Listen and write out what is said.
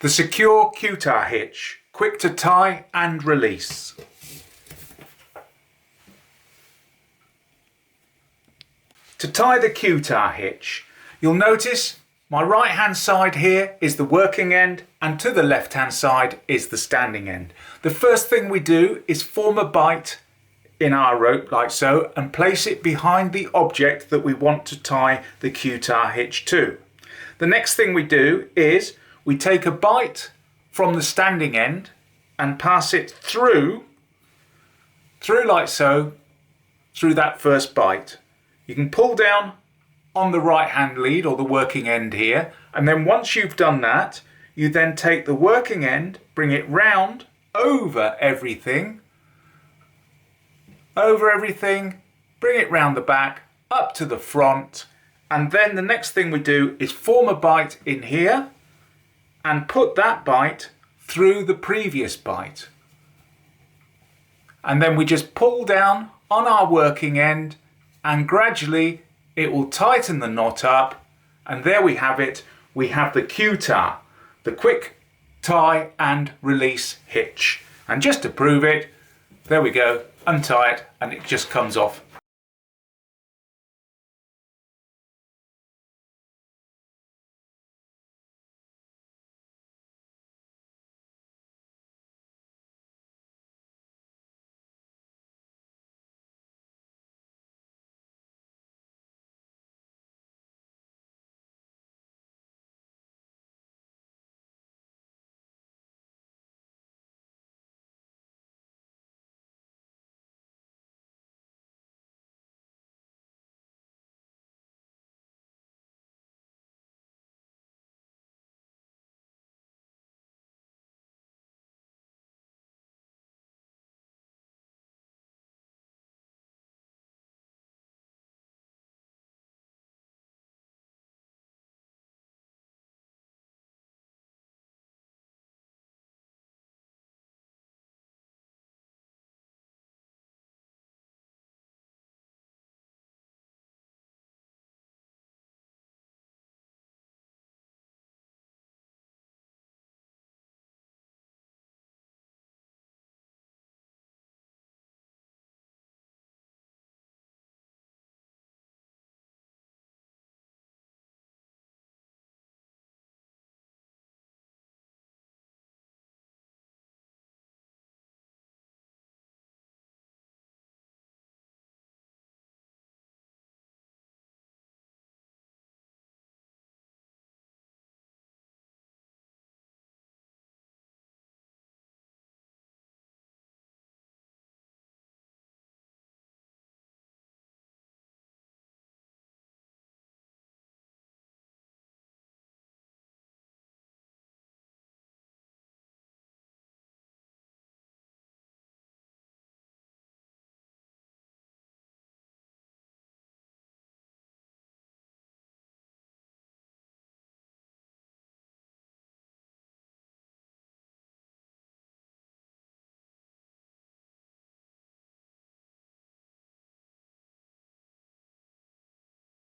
The secure QTar hitch, quick to tie and release. To tie the QTar hitch, you'll notice my right hand side here is the working end and to the left hand side is the standing end. The first thing we do is form a bight in our rope like so and place it behind the object that we want to tie the QTar hitch to. The next thing we do is we take a bight from the standing end and pass it through like so, through that first bight. You can pull down on the right hand lead or the working end here, and then once you've done that, you then take the working end, bring it round over everything, bring it round the back, up to the front, and then the next thing we do is form a bight in here and put that bight through the previous bight. And then we just pull down on our working end and gradually it will tighten the knot up, and there we have it. We have the QTar, the quick tie and release hitch. And just to prove it, there we go, untie it and it just comes off